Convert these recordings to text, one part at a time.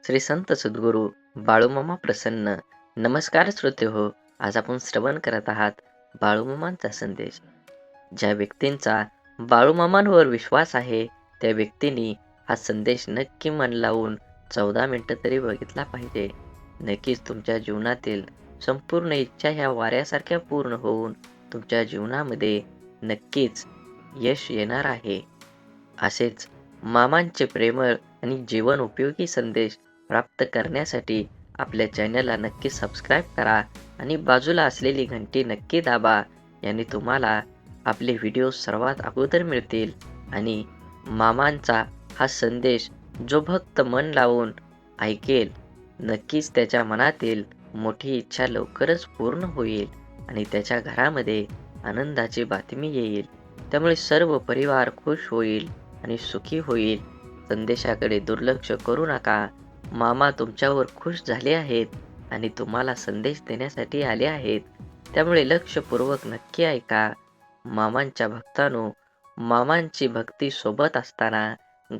श्री संत सद्गुरू बाळूमामा प्रसन्न. नमस्कार श्रोते हो. आज आपण श्रवण करत आहात बाळूमामांचा संदेश. ज्या व्यक्तींचा बाळूमामांवर विश्वास आहे त्या व्यक्तींनी हा संदेश नक्की मन लावून 14 मिनिटं तरी बघितला पाहिजे. नक्कीच तुमच्या जीवनातील संपूर्ण इच्छा ह्या वाऱ्यासारख्या पूर्ण होऊन तुमच्या जीवनामध्ये नक्कीच यश येणार आहे. असेच मामांचे प्रेमळ आणि जीवन उपयोगी संदेश प्राप्त करण्यासाठी आपल्या चॅनलला नक्की सबस्क्राईब करा आणि बाजूला असलेली घंटी नक्की दाबा. याने तुम्हाला आपले व्हिडिओ सर्वात अगोदर मिळतील आणि मामांचा हा संदेश जो भक्त मन लावून ऐकेल, नक्कीच त्याच्या मनातील मोठी इच्छा लवकरच पूर्ण होईल आणि त्याच्या घरामध्ये आनंदाची बातमी येईल. त्यामुळे सर्व परिवार खुश होईल आणि सुखी होईल. संदेशाकडे दुर्लक्ष करू नका. मामा तुमच्यावर खुश झाले आहेत आणि तुम्हाला संदेश देण्यासाठी आले आहेत. त्यामुळे लक्षपूर्वक नक्की ऐका. मामांच्या भक्तांनो, मामांची भक्ती सोबत असताना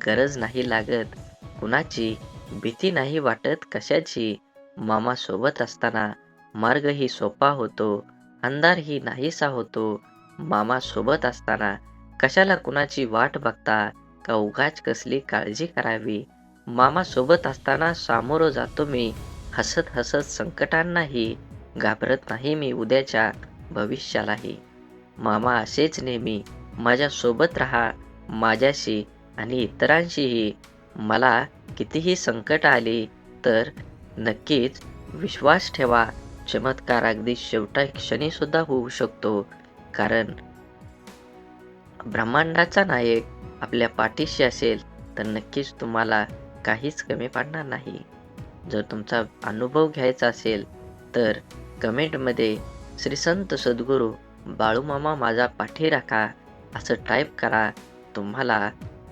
गरज नाही लागत कुणाची, भीती नाही वाटत कशाची. मामा सोबत असताना मार्गही सोपा होतो, अंधारही नाहीसा होतो. मामा सोबत असताना कशाला कुणाची वाट बघता, का उगाच कसली काळजी करावी. मामा सोबत असताना सामोरं जातो मी हसत हसत संकटांनाही, घाबरत नाही मी उद्याच्या भविष्यालाही. मामा असेच नेहमी माझ्या सोबत राहा, माझ्याशी आणि इतरांशीही. मला कितीही संकट आली तर नक्कीच विश्वास ठेवा. चमत्कार अगदी शेवटा क्षणी सुद्धा होऊ शकतो. कारण ब्रह्मांडाचा नायक आपल्या पाठीशी असेल तर नक्कीच तुम्हाला काहीच कमी पडणार नाही. जर तुमचा अनुभव घ्यायचा असेल तर कमेंटमध्ये श्री संत सद्गुरू बाळूमामा माझा पाठी राखा असं टाईप करा. तुम्हाला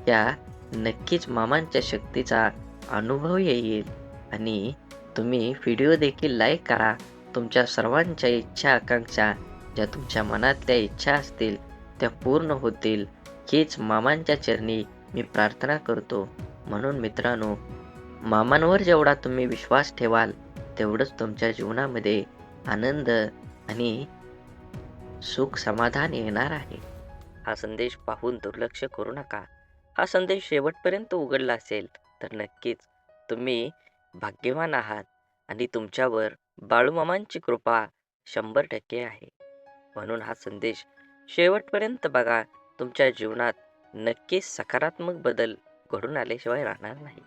या नक्कीच मामांच्या शक्तीचा अनुभव येईल आणि तुम्ही व्हिडिओ देखील लाईक करा. तुमच्या सर्वांच्या इच्छा आकांक्षा, ज्या तुमच्या मनातल्या इच्छा असतील त्या पूर्ण होतील हीच मामांच्या चरणी मी प्रार्थना करतो. म्हणून मित्रांनो, मामांवर जेवढा तुम्ही विश्वास ठेवाल तेवढंच तुमच्या जीवनामध्ये आनंद आणि सुख समाधान येणार आहे. हा संदेश पाहून दुर्लक्ष करू नका. हा संदेश शेवटपर्यंत उघडला असेल तर नक्कीच तुम्ही भाग्यवान आहात आणि तुमच्यावर बाळूमामांची कृपा 100% आहे. म्हणून हा संदेश शेवटपर्यंत बघा. तुमच्या जीवनात नक्कीच सकारात्मक बदल घडून आल्याशिवाय राहणार नाही.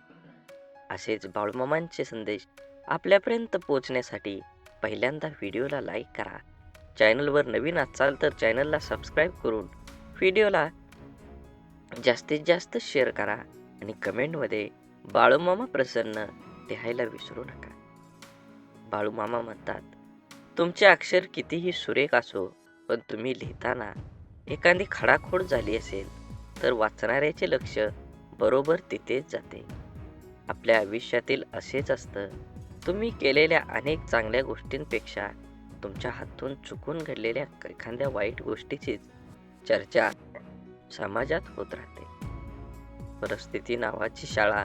असेच बाळूमामांचे संदेश आपल्यापर्यंत पोहोचण्यासाठी पहिल्यांदा व्हिडिओला लाईक करा. चॅनलवर नवीन असाल तर चॅनलला सबस्क्राईब करून व्हिडिओला जास्तीत जास्त शेअर करा आणि कमेंटमध्ये बाळूमामा प्रसन्न लिहायला विसरू नका. बाळूमामा म्हणतात, तुमचे अक्षर कितीही सुरेख असो पण तुम्ही लिहिताना एखादी खडाखोड झाली असेल तर वाचणाऱ्याचे लक्ष बरोबर तिथेच जाते. आपल्या आयुष्यातील असेच असतं. तुम्ही केलेल्या अनेक चांगल्या गोष्टींपेक्षा तुमच्या हातून चुकून घडलेल्या एखाद्या वाईट गोष्टीचीच चर्चा समाजात होत राहते. परिस्थिती नावाची शाळा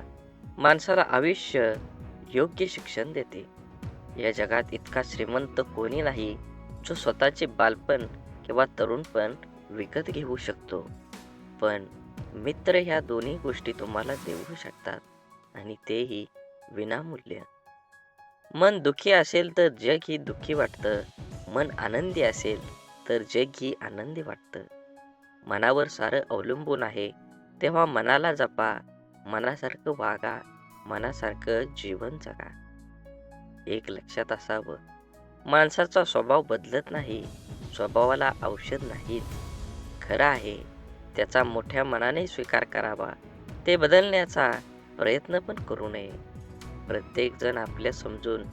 माणसाला आयुष्य योग्य शिक्षण देते. या जगात इतका श्रीमंत कोणी नाही जो स्वतःचे बालपण किंवा तरुणपण विकत घेऊ शकतो. पण मित्र ह्या दोन्ही गोष्टी तुम्हाला देऊ शकतात आणि तेही विनामूल्य. मन दुःखी असेल तर जग ही दुःखी वाटतं. मन आनंदी असेल तर जग ही आनंदी वाटतं. मनावर सारं अवलंबून आहे तेव्हा मनाला जपा, मनासारखं वागा, मनासारखं जीवन जगा. एक लक्षात असावं, माणसाचा स्वभाव बदलत नाही, स्वभावाला औषध नाहीच. खरं आहे त्याचा मोठ्या मनाने स्वीकार करावा. ते बदलण्याचा प्रयत्न पण करू नये. प्रत्येकजण आपल्या समजून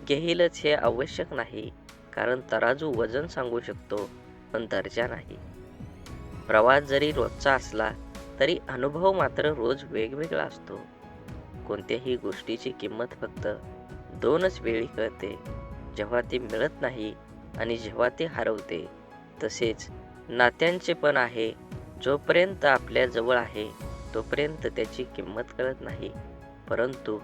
घेईलच हे आवश्यक नाही. कारण तराजू वजन सांगू शकतो पण दर्जा नाही. प्रवास जरी रोजचा असला तरी अनुभव मात्र रोज वेगवेगळा असतो. कोणत्याही गोष्टीची किंमत फक्त 2च वेळी कळते, जेव्हा ती मिळत नाही आणि जेव्हा ती हरवते. तसेच नात्यांचे पण आहे. जोपर्यंत आपल्या जवळ आहे तोपर्यंत त्याची किंमत कळत नाही, परंतु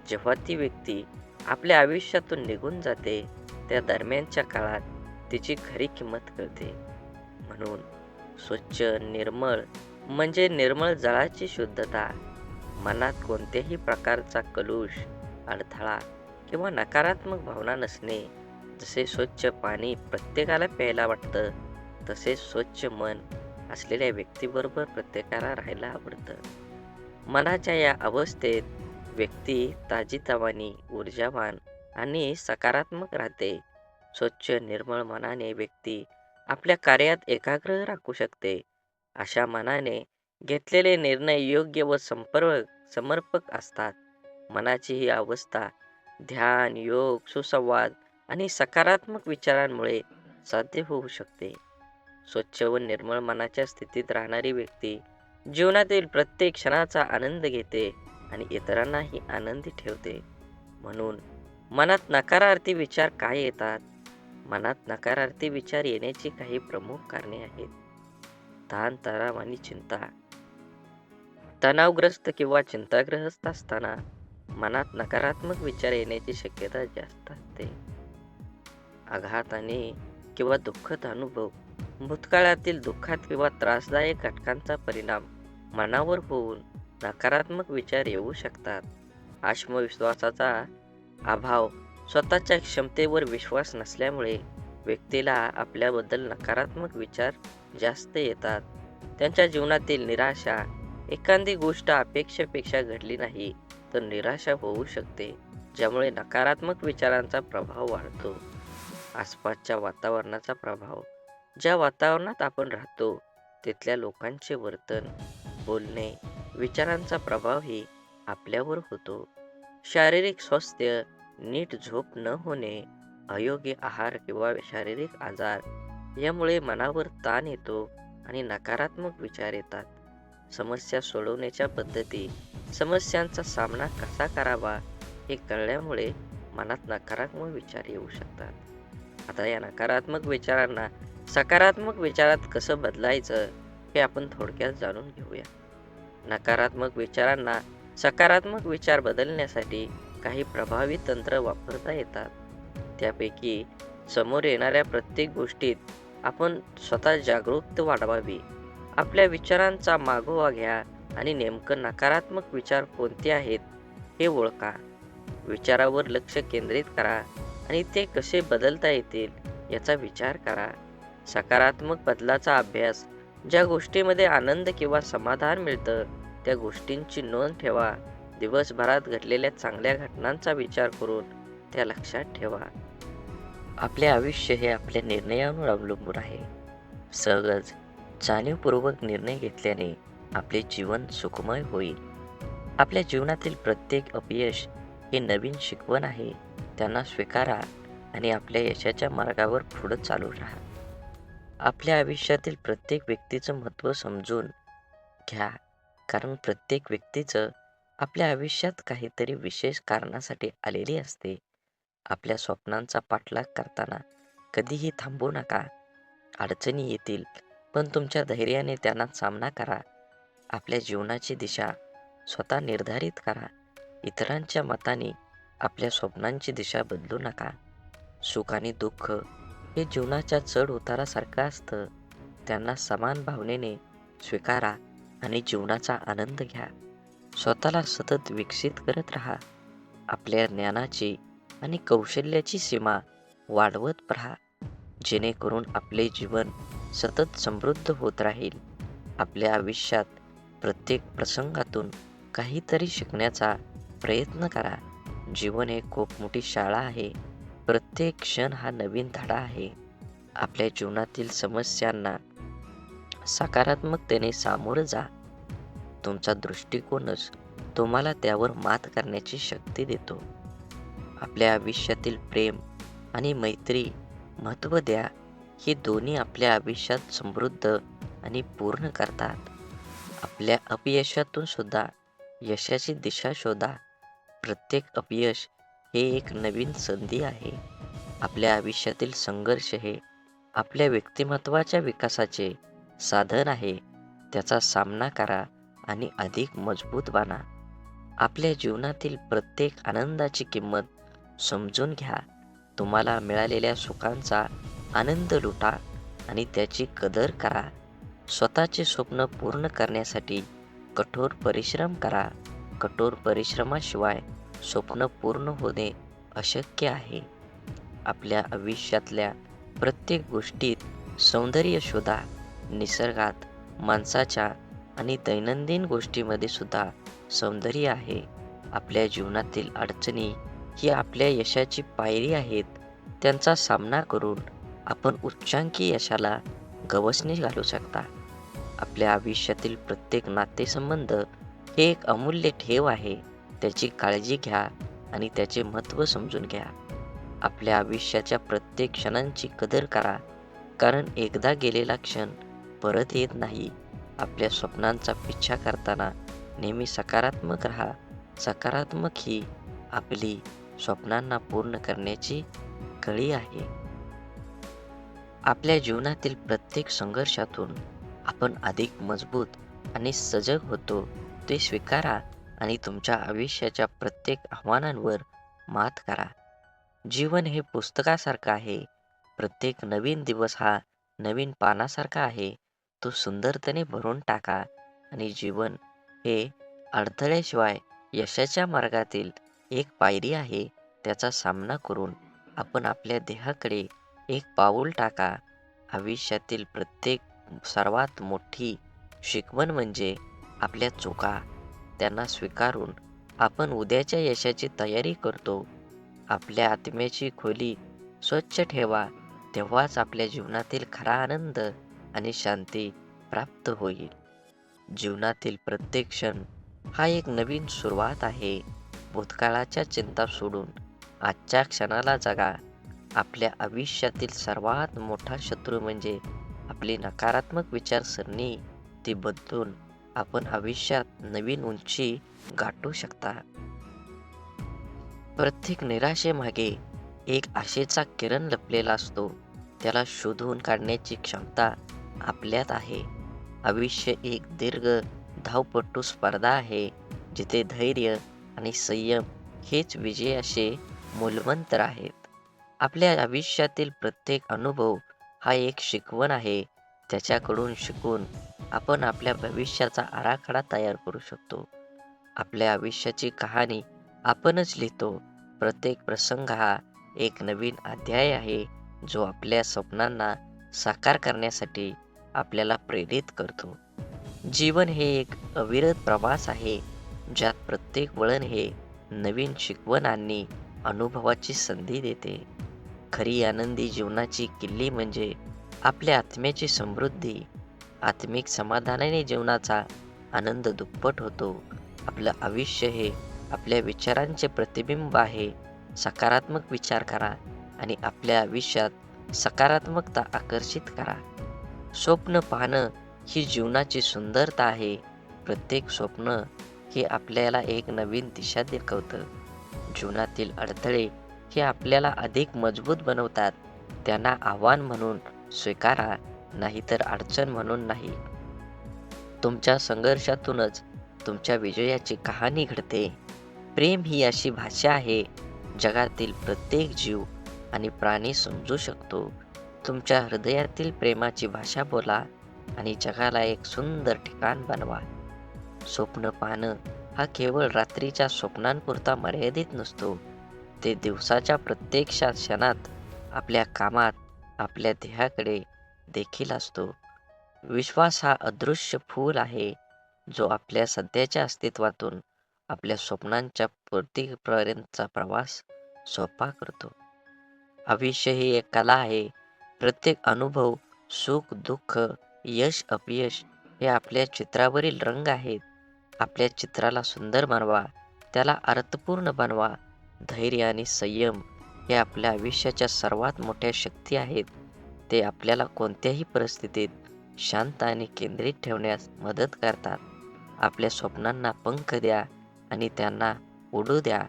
जेव्हा ती व्यक्ती आपल्या आयुष्यातून निघून जाते, त्या दरम्यानच्या काळात तिची खरी किंमत कळते. म्हणून स्वच्छ, निर्मळ म्हणजे निर्मळ जळाची शुद्धता. मनात कोणत्याही प्रकारचा कलुष, अडथळा किंवा नकारात्मक भावना नसणे. जसे स्वच्छ पाणी प्रत्येकाला प्यायला वाटतं, तसेच स्वच्छ मन असलेल्या व्यक्तीबरोबर प्रत्येकाला राहायला आवडतं. मनाच्या या अवस्थेत व्यक्ती ताजीतवानी, ऊर्जावान आणि सकारात्मक राहते. स्वच्छ, निर्मळ मनाने व्यक्ती आपल्या कार्यात एकाग्र राखू शकते. अशा मनाने घेतलेले निर्णय योग्य व समर्पक असतात. मनाची ही अवस्था ध्यान, योग, सुसंवाद आणि सकारात्मक विचारांमुळे साध्य होऊ शकते. स्वच्छ व निर्मळ मनाच्या स्थितीत राहणारी व्यक्ती जीवनातील प्रत्येक क्षणाचा आनंद घेते आणि इतरांनाही आनंदी ठेवते. म्हणून मनात नकारार्थी विचार काय येतात? मनात नकारार्थी विचार येण्याची काही प्रमुख कारणे आहेत. ताण-तणाव आणि चिंता. तणावग्रस्त किंवा चिंताग्रस्त असताना मनात नकारात्मक विचार येण्याची शक्यता जास्त असते. आघात आणि किंवा दुःखद अनुभव. भूतकाळातील दुःखात किंवा त्रासदायक घटकांचा परिणाम मनावर होऊन नकारात्मक विचार येऊ शकतात. आत्मविश्वासाचा अभाव. स्वतःच्या क्षमतेवर विश्वास नसल्यामुळे व्यक्तीला आपल्याबद्दल नकारात्मक विचार जास्त येतात. त्यांच्या जीवनातील निराशा. एखादी गोष्ट अपेक्षेपेक्षा घडली नाही तर निराशा होऊ शकते, ज्यामुळे नकारात्मक विचारांचा प्रभाव वाढतो. आसपासच्या वातावरणाचा प्रभाव. ज्या वातावरणात आपण राहतो तिथल्या लोकांचे वर्तन, बोलणे, विचारांचा प्रभावही आपल्यावर होतो. शारीरिक स्वास्थ्य. नीट झोप न होणे, अयोग्य आहार किंवा शारीरिक आजार यामुळे मनावर ताण येतो आणि नकारात्मक विचार येतात. समस्या सोडवण्याच्या पद्धती. समस्यांचा सामना कसा करावा हे कळल्यामुळे मनात नकारात्मक विचार येऊ शकतात. आता या नकारात्मक विचारांना सकारात्मक विचारात कसं बदलायचं हे आपण थोडक्यात जाणून घेऊया. नकारात्मक विचारांना सकारात्मक विचार बदलण्यासाठी काही प्रभावी तंत्र वापरता येतात. त्यापैकी समोर येणाऱ्या प्रत्येक गोष्टीत आपण स्वतः जागरूकता वाढवावी. आपल्या विचारांचा मागोवा घ्या आणि नेमकं नकारात्मक विचार कोणते आहेत हे ओळखा. विचारावर लक्ष केंद्रित करा आणि ते कसे बदलता येतील याचा विचार करा. सकारात्मक बदलाचा अभ्यास. ज्या गोष्टीमध्ये आनंद किंवा समाधान मिळतं त्या गोष्टींची नोंद ठेवा. दिवसभरात घडलेल्या चांगल्या घटनांचा विचार करून त्या लक्षात ठेवा. आपले आयुष्य हे आपल्या निर्णयांवर अवलंबून आहे. सहज, जाणीवपूर्वक निर्णय घेतल्याने आपले जीवन सुखमय होईल. आपल्या जीवनातील प्रत्येक अपयश हे नवीन शिकवण आहे. त्यांना स्वीकारा आणि आपल्या यशाच्या मार्गावर पुढे चालू राहा. आपल्या आयुष्यातील प्रत्येक व्यक्तीचं महत्त्व समजून घ्या, कारण प्रत्येक व्यक्तीचं आपल्या आयुष्यात काहीतरी विशेष कारणासाठी आलेली असते. आपल्या स्वप्नांचा पाठलाग करताना कधीही थांबू नका. अडचणी येतील, पण तुमच्या धैर्याने त्यांना सामना करा. आपल्या जीवनाची दिशा स्वतः निर्धारित करा. इतरांच्या मताने आपल्या स्वप्नांची दिशा बदलू नका. सुख आणि दुःख हे जीवनाच्या चढ उतारासारखं असतं. त्यांना समान भावनेने स्वीकारा आणि जीवनाचा आनंद घ्या. स्वतःला सतत विकसित करत राहा. आपल्या ज्ञानाची आणि कौशल्याची सीमा वाढवत राहा, जेणेकरून आपले जीवन सतत समृद्ध होत राहील. आपल्या आयुष्यात प्रत्येक प्रसंगातून काहीतरी शिकण्याचा प्रयत्न करा. जीवन हे खूप मोठी शाळा आहे. प्रत्येक क्षण हा नवीन धडा आहे. आपल्या जीवनातील समस्यांना सकारात्मकतेने सामोरं जा. तुमचा दृष्टिकोनच तुम्हाला त्यावर मात करण्याची शक्ती देतो. आपल्या आयुष्यातील प्रेम आणि मैत्री महत्त्व द्या. हे दोन्ही आपल्या आयुष्यात समृद्ध आणि पूर्ण करतात. आपल्या अपयशातून सुद्धा यशाची दिशा शोधा. प्रत्येक अपयश हे एक नवीन संधी आहे. आपल्या आयुष्यातील संघर्ष हे आपल्या व्यक्तिमत्त्वाच्या विकासाचे साधन आहे. त्याचा सामना करा आणि अधिक मजबूत बना. आपल्या जीवनातील प्रत्येक आनंदाची किंमत समजून घ्या. तुम्हाला मिळालेल्या सुखांचा आनंद लुटा आणि त्याची कदर करा. स्वतःचे स्वप्न पूर्ण करण्यासाठी कठोर परिश्रम करा. कठोर परिश्रमाशिवाय स्वप्न पूर्ण होणे अशक्य आहे. आपल्या आयुष्यातल्या प्रत्येक गोष्टीत सौंदर्य शोधा. निसर्गात, माणसाच्या आणि दैनंदिन गोष्टीमध्ये सुद्धा सौंदर्य आहे. आपल्या जीवनातील अडचणी ही आपल्या यशाची पायरी आहेत. त्यांचा सामना करून आपण उच्चांकी यशाला गवसणी घालू शकता. आपल्या आयुष्यातील प्रत्येक नातेसंबंध हे एक अमूल्य ठेव आहे. त्याची काळजी घ्या आणि त्याचे महत्त्व समजून घ्या. आपल्या आयुष्याच्या प्रत्येक क्षणांची कदर करा, कारण एकदा गेलेला क्षण परत येत नाही. आपल्या स्वप्नांचा पिच्छा करताना नेहमी सकारात्मक राहा. सकारात्मक ही आपली स्वप्नांना पूर्ण करण्याची कळी आहे. आपल्या जीवनातील प्रत्येक संघर्षातून आपण अधिक मजबूत आणि सजग होतो. ते स्वीकारा आणि तुमच्या आयुष्याच्या प्रत्येक आव्हानांवर मात करा. जीवन हे पुस्तकासारखं आहे. प्रत्येक नवीन दिवस हा नवीन पानासारखा आहे. तो सुंदरतेने भरून टाका आणि जीवन हे अडथळ्याशिवाय यशाच्या मार्गातील एक पायरी आहे. त्याचा सामना करून आपण आपल्या ध्येयाकडे एक पाऊल टाका. आयुष्यातील प्रत्येक सर्वात मोठी शिकवण म्हणजे आपल्या चुका. त्यांना स्वीकारून आपण उद्याच्या यशाची तयारी करतो. आपल्या आत्म्याची खोली स्वच्छ ठेवा, तेव्हाच आपल्या जीवनातील खरा आनंद आणि शांती प्राप्त होईल. जीवनातील प्रत्येक क्षण हा एक नवीन सुरुवात आहे. भूतकाळाच्या चिंता सोडून आजच्या क्षणाला जगा. आपल्या आयुष्यातील सर्वात मोठा शत्रू म्हणजे आपली नकारात्मक विचारसरणी. ती बदलून आपण आयुष्यात नवीन उंची गाठू शकता. प्रत्येक निराशेमागे एक आशेचा किरण लपलेला असतो. त्याला शोधून काढण्याची क्षमता आपल्यात आहे. आयुष्य एक दीर्घ धावपटू स्पर्धा आहे, जिथे धैर्य आणि संयम हेच विजयाचे मूलमंत्र आहेत. आपल्या आयुष्यातील प्रत्येक अनुभव हा एक शिकवण आहे. त्याच्याकडून शिकून आपण आपल्या भविष्याचा आराखडा तयार करू शकतो. आपल्या आयुष्याची कहाणी आपणच लिहितो. प्रत्येक प्रसंग हा एक नवीन अध्याय आहे, जो आपल्या स्वप्नांना साकार करण्यासाठी आपल्याला प्रेरित करतो. जीवन हे एक अविरत प्रवास आहे, ज्यात प्रत्येक वळण हे नवीन शिकवण आणि अनुभवाची संधी देते. खरी आनंदी जीवनाची किल्ली म्हणजे आपल्या आत्म्याची समृद्धी. आत्मिक समाधानाने जीवनाचा आनंद दुप्पट होतो. आपलं आयुष्य हे आपल्या विचारांचे प्रतिबिंब आहे. सकारात्मक विचार करा आणि आपल्या आयुष्यात सकारात्मकता आकर्षित करा. स्वप्न पाहणं ही जीवनाची सुंदरता आहे. प्रत्येक स्वप्न हे आपल्याला एक नवीन दिशा दाखवतं. जीवनातील अडथळे हे आपल्याला अधिक मजबूत बनवतात. त्यांना आव्हान म्हणून स्वीकारा, नाहीतर अडचण म्हणून नाही. तुमच्या संघर्षातूनच तुमच्या विजयाची कहाणी घडते. प्रेम ही अशी भाषा आहे, जगातील प्रत्येक जीव आणि प्राणी समजू शकतो. तुमच्या हृदयातील प्रेमाची भाषा बोला आणि जगाला एक सुंदर ठिकाण बनवा. स्वप्न पाहणं हा केवळ रात्रीच्या स्वप्नांपुरता मर्यादित नसतो. ते दिवसाच्या प्रत्येक क्षणात आपल्या कामात, आपल्या ध्येयाकडे देखील असतो. विश्वास हा अदृश्य फूल आहे, जो आपल्या सध्याच्या अस्तित्वातून आपल्या स्वप्नांच्या पूर्तीपर्यंतचा प्रवास सोपा करतो. आयुष्य ही एक कला आहे. प्रत्येक अनुभव, सुख, दुःख, यश, अपयश हे आपल्या चित्रावरील रंग आहेत. आपल्या चित्राला सुंदर बनवा, त्याला अर्थपूर्ण बनवा. धैर्य आणि संयम हे आपल्या आयुष्याच्या सर्वात मोठ्या शक्ती आहेत. ते आपल्याला कोणत्याही परिस्थितीत शांत आणि केंद्रित ठेवण्यास मदत करतात. आपल्या स्वप्नांना पंख द्या आणि त्यांना उडू द्या,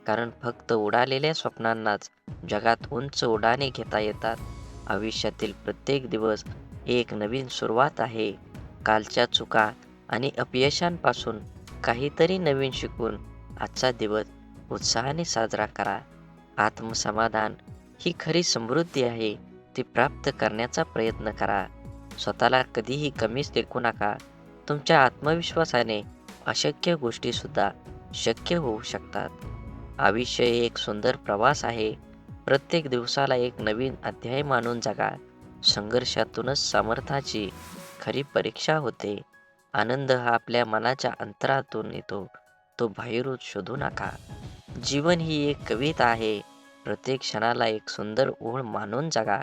कारण फक्त उडालेल्या स्वप्नांनाच जगात उंच उड्डाणे घेता येतात. आयुष्यातील प्रत्येक दिवस एक नवीन सुरुवात आहे. कालच्या चुका आणि अपयशांपासून काहीतरी नवीन शिकून आजचा दिवस उत्साहाने साजरा करा. आत्मसमाधान ही खरी समृद्धी आहे. ती प्राप्त करण्याचा प्रयत्न करा. स्वतःला कधीही कमीच लेखू नका. तुमच्या आत्मविश्वासाने अशक्य गोष्टीसुद्धा शक्य होऊ शकतात. आयुष्य हे एक सुंदर प्रवास आहे. प्रत्येक दिवसाला एक नवीन अध्याय मानून जगा. संघर्षातूनच सामर्थ्याची खरी परीक्षा होते. आनंद हा आपल्या मनाच्या अंतरातून येतो. तो बाहेरून शोधू नका. जीवन ही एक कविता आहे. प्रत्येक क्षणाला एक सुंदर ओळ मानून जगा.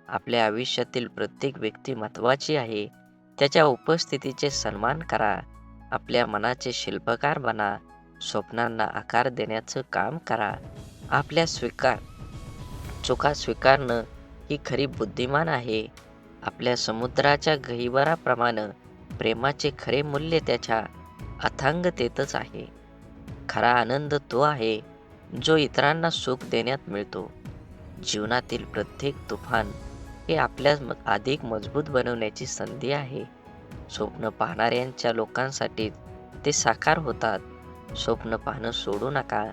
आपल्या आयुष्यातील प्रत्येक व्यक्ती महत्त्वाची आहे. त्याच्या उपस्थितीचे सन्मान करा. आपल्या मनाचे शिल्पकार बना. स्वप्नांना आकार देण्याचं काम करा. आपल्या चुका स्वीकारणं ही खरी बुद्धिमान आहे. आपल्या समुद्राच्या गहिवराप्रमाणे प्रेमाचे खरे मूल्य त्याच्या अथांगतेतच आहे. खरा आनंद तो आहे जो इतरांना सुख देण्यात मिळतो. जीवनातील प्रत्येक तुफान हे आपल्यास अधिक मजबूत बनवण्याची संधी आहे. स्वप्न पाहणाऱ्यांच्या लोकांसाठी ते साकार होतात. स्वप्न पाहणं सोडू नका.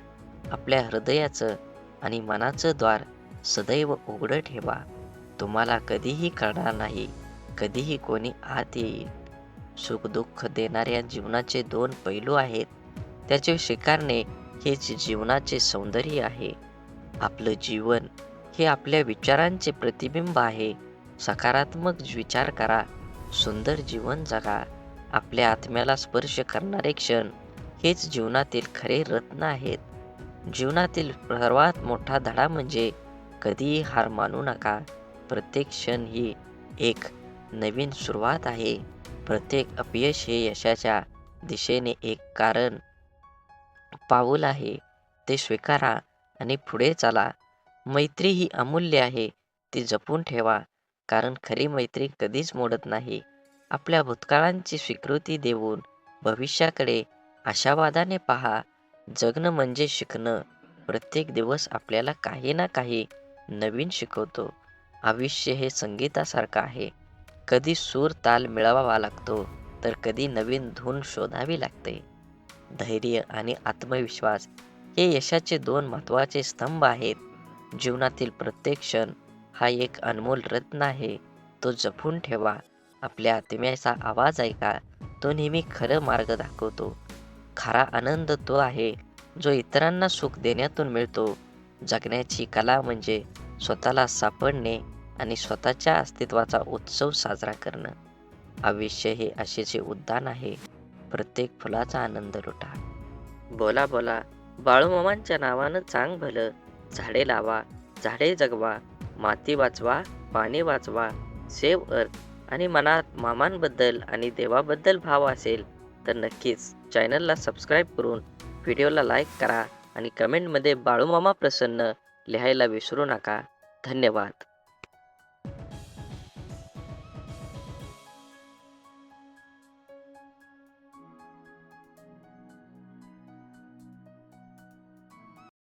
आपल्या हृदयाचं आणि मनाचं द्वार सदैव उघडं ठेवा. तुम्हाला कधीही कळणार नाही कधीही कोणी आत येईल. सुखदुःख देणाऱ्या जीवनाचे दोन पैलू आहेत. त्याचे स्वीकारणे हेच जीवनाचे सौंदर्य आहे. आपलं जीवन हे आपल्या विचारांचे प्रतिबिंब आहे. सकारात्मक विचार करा. सुंदर जीवन जगा. आपल्या आत्म्याला स्पर्श करणारे क्षण हेच जीवनातील खरे रत्न आहेत. जीवनातील सर्वात मोठा धडा म्हणजे कधीही हार मानू नका. प्रत्येक क्षण ही एक नवीन सुरुवात आहे. प्रत्येक अपयश हे यशाच्या दिशेने एक पाऊल आहे. ते स्वीकारा आणि पुढे चाला. मैत्री ही अमूल्य आहे. ती जपून ठेवा. कारण खरी मैत्री कधीच मोडत नाही. आपल्या भूतकाळाची स्वीकृती देऊन भविष्याकडे आशावादाने पहा. जगणं म्हणजे शिकणं. प्रत्येक दिवस आपल्याला काही ना काही नवीन शिकवतो. आयुष्य हे संगीतासारखं आहे. कधी सूर ताल मिळवावा लागतो तर कधी नवीन धून शोधावी लागते. धैर्य आणि आत्मविश्वास हे यशाचे दोन महत्त्वाचे स्तंभ आहेत. जीवनातील प्रत्येक क्षण हा एक अनमोल रत्न आहे. तो जपून ठेवा. आपल्या आत्म्याचा आवाज ऐका. तो नेहमी खरं मार्ग दाखवतो. खरा आनंद तो आहे जो इतरांना सुख देण्यातून मिळतो. जगण्याची कला म्हणजे स्वतःला सापडणे आणि स्वतःच्या अस्तित्वाचा उत्सव साजरा करणं. आयुष्य हे आशेचे उद्यान आहे. प्रत्येक फुलाचा आनंद लुटा. बोला बोला बाळूमामांच्या नावानं चांग भलं. झाडे लावा, झाडे जगवा, माती वाचवा, पाणी वाचवा. सेव्ह अर्थ. आणि मनात मामांबद्दल आणि देवाबद्दल भाव असेल तर नक्कीच चॅनलला सबस्क्राईब करून व्हिडिओला लाईक करा आणि कमेंटमध्ये बाळूमामा प्रसन्न लिहायला विसरू नका. धन्यवाद.